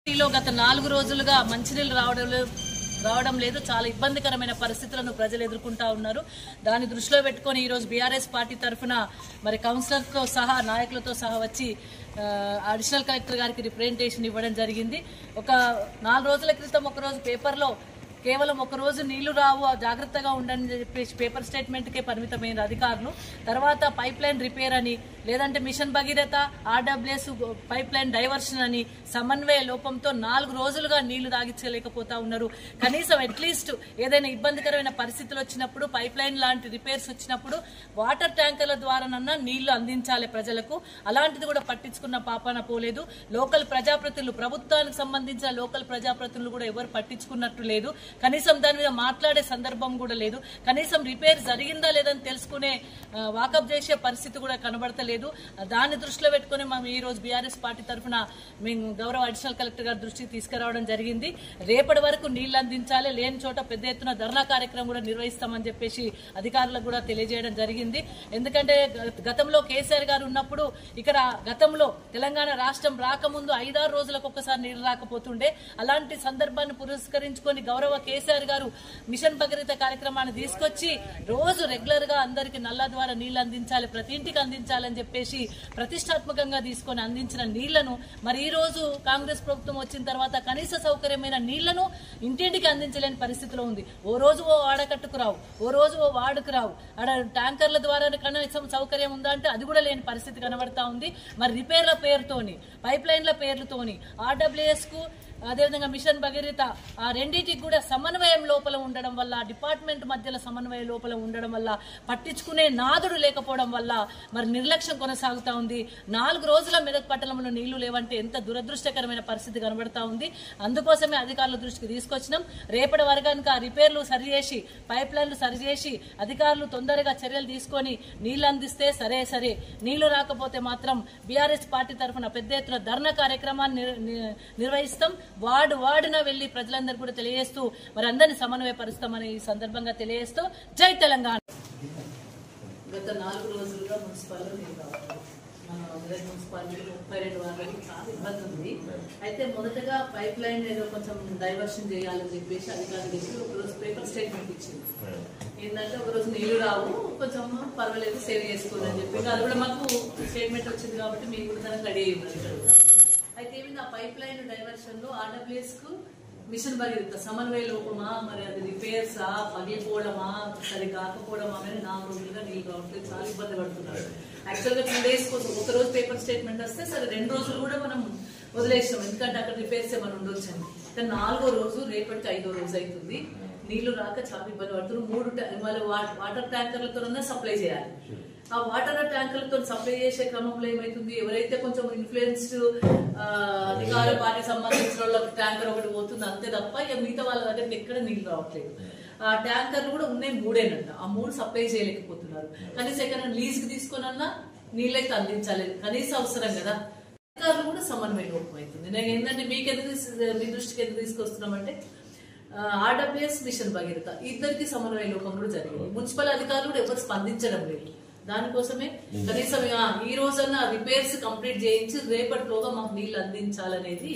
గత 4 రోజులుగా మంచినీళ్ళు రావడం లేదు. చాలా ఇబ్బందికరమైన పరిస్థితులను ప్రజలు ఎదుర్కొంటా ఉన్నారు. దాన్ని దృష్టిలో పెట్టుకొని ఈ రోజు బీఆర్ఎస్ పార్టీ తరఫున మరి కౌన్సిలర్తో సహా నాయకులతో సహా వచ్చి అడిషనల్ కలెక్టర్ గారికి రిప్రజెంటేషన్ ఇవ్వడం జరిగింది. ఒక 4 రోజుల క్రితం ఒక రోజు పేపర్లో కేవలం ఒక రోజు నీళ్లు రావు జాగ్రత్తగా ఉండని చెప్పేసి పేపర్ స్టేట్మెంట్కే పరిమితమైన అధికారులు తర్వాత పైప్ లైన్ రిపేర్ అని లేదంటే mission Bhagiratha RWS pipe line diversion అని సమన్వయ లోపంతో 4 రోజులుగా నీళ్లు తాగించలేకపోతా ఉన్నారు. కనీసం అట్లీస్ట్ ఏదైనా ఇబ్బందికరమైన పరిస్థితులు వచ్చినప్పుడు పైప్ లైన్ లాంటి రిపేర్స్ వచ్చినప్పుడు వాటర్ ట్యాంకర్ల ద్వారానన్నా నీళ్లు అందించాలి ప్రజలకు. అలాంటిది కూడా పట్టించుకున్న పాపాన పోలేదు. లోకల్ ప్రజాప్రతినిధులు ప్రభుత్వానికి సంబంధించిన లోకల్ ప్రజాప్రతినిధులు కూడా ఎవరు పట్టించుకున్నట్టు లేదు. కనీసం దాని మీద మాట్లాడే సందర్భం కూడా లేదు. కనీసం రిపేర్ జరిగిందా లేదని తెలుసుకునే వాకప్ చేసే పరిస్థితి కూడా కనబడతలేదు. దాన్ని దృష్టిలో పెట్టుకుని మేము ఈ రోజు బీఆర్ఎస్ పార్టీ తరఫున మేము గౌరవ అడిషనల్ కలెక్టర్ గారి దృష్టికి తీసుకురావడం జరిగింది. రేపటి వరకు నీళ్లు అందించాలి, లేని చోట పెద్ద ఎత్తున ధర్నా కార్యక్రమం కూడా నిర్వహిస్తామని చెప్పేసి అధికారులకు కూడా తెలియజేయడం జరిగింది. ఎందుకంటే గతంలో కేసీఆర్ గారు ఉన్నప్పుడు ఇక్కడ గతంలో తెలంగాణ రాష్ట్రం రాకముందు 5-6 రోజులకు ఒక్కసారి నీళ్లు రాకపోతుండే. అలాంటి సందర్భాన్ని పురస్కరించుకొని గౌరవ కేసీఆర్ గారు మిషన్ భగీరథ కార్యక్రమాన్ని తీసుకొచ్చి రోజు రెగ్యులర్ గా అందరికి నల్ల ద్వారా నీళ్లు అందించాలి, ప్రతి ఇంటికి అందించాలని చెప్పేసి ప్రతిష్టాత్మకంగా తీసుకొని అందించిన నీళ్లను మరి ఈ రోజు కాంగ్రెస్ ప్రభుత్వం వచ్చిన తర్వాత కనీస సౌకర్యమైన నీళ్లను ఇంటింటికి అందించలేని పరిస్థితిలో ఉంది. ఓ రోజు ఓ ఆడకట్టుకు రావు, ఓ రోజు ఓ వార్డుకు రావు. ఆడ ట్యాంకర్ల ద్వారా కనీసం సౌకర్యం ఉందా అంటే అది కూడా లేని పరిస్థితి కనబడతా ఉంది. మరి రిపేర్ల పేరుతోని పైప్ లైన్ల పేర్లతోని ఆర్డబ్ల్యూఎస్ కు అదేవిధంగా మిషన్ భగీరథ ఆ రెండింటికి కూడా సమన్వయం లోపల ఉండడం వల్ల డిపార్ట్మెంట్ మధ్యలో సమన్వయ లోపల ఉండడం వల్ల పట్టించుకునే నాదుడు లేకపోవడం వల్ల మరి నిర్లక్ష్యం కొనసాగుతా ఉంది. 4 రోజుల మెదక్ పట్టణంలో నీళ్లు లేవంటే ఎంత దురదృష్టకరమైన పరిస్థితి కనబడతా ఉంది. అందుకోసమే అధికారుల దృష్టికి తీసుకొచ్చినాం. రేపటి వరకు ఆ రిపేర్లు సరిచేసి పైప్ లైన్లు సరిచేసి అధికారులు తొందరగా చర్యలు తీసుకొని నీళ్లు అందిస్తే సరే నీళ్లు రాకపోతే మాత్రం బీఆర్ఎస్ పార్టీ తరఫున పెద్ద ఎత్తున ధర్నా కార్యక్రమాన్ని నిర్వహిస్తాం. వార్డున వెళ్లి ప్రజలందరూ కూడా తెలియజేస్తూ మరి అందరినీ సమన్వయపరుస్తామని ఈ సందర్భంగా తెలియజేస్తూ జై తెలంగాణ. గత 4 రోజులుగా మున్సిపాలిటీ మున్సిపాలిటీ 32 వార్డులకు చాలా ఇబ్బంది ఉంది. అయితే మొదటగా పైప్ లైన్ ఏదో కొంచెం డైవర్షన్ చేయాలని చెప్పేసి అధికారులు ఒకరోజు పేపర్ స్టేట్మెంట్ ఇచ్చింది. ఏంటంటే ఒకరోజు నీళ్లు రావు, కొంచెం పర్వాలేదు సేవ్ చేసుకోవాలని చెప్పి అది కూడా మాకు స్టేట్మెంట్ వచ్చింది కాబట్టి మీరు కూడా రెడీ అయ్యింది. అయితే ఏమైంది ఆ పైప్ లైన్ డైవర్షన్ లో ఆర్డబ్ల్యూఎస్ కు మిషన్ భగీరథ సమన్వయ లోపమా మరి అది రిపేర్సా పగిలిపోవడమా సరి కాకపోవడమా అనేది 4 రోజులుగా నీళ్ళు రావట్లేదు, చాలా ఇబ్బంది పడుతున్నారు. యాక్చువల్ గా 2 days కోసం ఒక రోజు పేపర్ స్టేట్మెంట్ వస్తే సరే 2 రోజులు కూడా మనం వదిలేస్తాం, ఎందుకంటే అక్కడ రిపేర్స్ ఏమైనా ఉండొచ్చండి. కానీ 4వ రోజు రేపటికి 5వ రోజు అవుతుంది, నీళ్లు రాక చాలా ఇబ్బంది పడుతున్నారు. 3 వాటర్ ట్యాంకర్లతో సప్లై చేయాలి. ఆ వాటర్ ట్యాంకర్లతో సప్లై చేసే క్రమంలో ఏమైతుంది, ఎవరైతే కొంచెం ఇన్ఫ్లుయెన్స్డ్ అధికార పార్టీకి సంబంధించిన వాళ్ళకి ట్యాంకర్ ఒకటి పోతుంది అంతే తప్ప ఇక మిగతా వాళ్ళ దగ్గరికి ఎక్కడ నీళ్లు రావట్లేదు. ఆ ట్యాంకర్లు కూడా ఉన్నాయి 3 ఆ 3 సప్లై చేయలేకపోతున్నారు. కనీసం ఎక్కడ లీజ్ కి తీసుకున్నా నీళ్ళైతే అందించాలి, కనీస అవసరం కదా. అధికారులు కూడా సమన్వయ లోపం అవుతుంది. నేను ఏంటంటే మీ దృష్టికి ఎందుకు తీసుకొస్తున్నామంటే ఆర్డబ్ల్యూఎస్ మిషన్ భగీరథ ఇద్దరికి సమన్వయ లోపం కూడా జరిగింది. మున్సిపల్ అధికారులు కూడా ఎవరు స్పందించడం లేదు. దానికోసమే కనీసం ఈ రోజన్నా రిపేర్స్ కంప్లీట్ చేయించి రేపటిలోగా మాకు నీళ్లు అందించాలనేది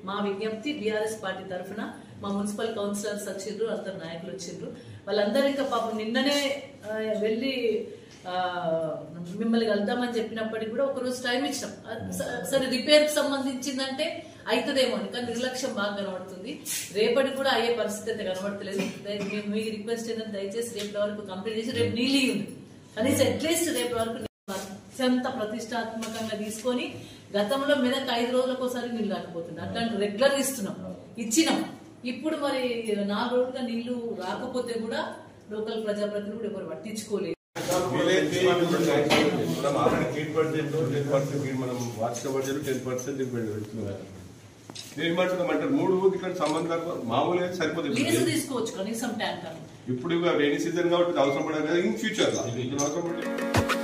మా విజ్ఞప్తి. బీఆర్ఎస్ పార్టీ తరఫున మా మున్సిపల్ కౌన్సిలర్స్ వచ్చిండ్రు, అందరు నాయకులు వచ్చిండ్రు. వాళ్ళందరూ ఇంకా పాపం నిన్ననే వెళ్ళి మిమ్మల్ని కలుద్దామని చెప్పినప్పటికీ కూడా ఒకరోజు టైం ఇచ్చాం. సరే రిపేర్ కి సంబంధించిందంటే అవుతుందేమో అని, కానీ నిర్లక్ష్యం బాగా కనబడుతుంది. రేపటికి కూడా అయ్యే పరిస్థితి అయితే కనబడతలేదు. మీ రిక్వెస్ట్ ఏంటంటే దయచేసి రేపటి వరకు కంప్లీట్ చేసి రేపు నీళ్ళు ఉంది కనీసం అట్లీస్ట్ రేపటి వరకు అత్యంత ప్రతిష్టాత్మకంగా తీసుకొని గతంలో మెదక్ 5 రోజులకు ఒకసారి నీళ్లు రాకపోతుంది, అట్లాంటి రెగ్యులర్ ఇచ్చినాం. ఇప్పుడు మరి 4 రోజులుగా నీళ్లు రాకపోతే కూడా లోకల్ ప్రజాప్రతినిధులు కూడా ఎవరు పట్టించుకోలేదు. ఏమంటున్నామంటారు 3 ఇక్కడ సంబంధాలు మామూలుగా సరిపోతుంది, తీసుకోవచ్చు కనీసం ట్యాంకర్. ఇప్పుడు రెయినీ సీజన్ కాబట్టి అవసరం పడదు కదా, ఇన్ ఫ్యూచర్ లో అవసరం పడలేదు.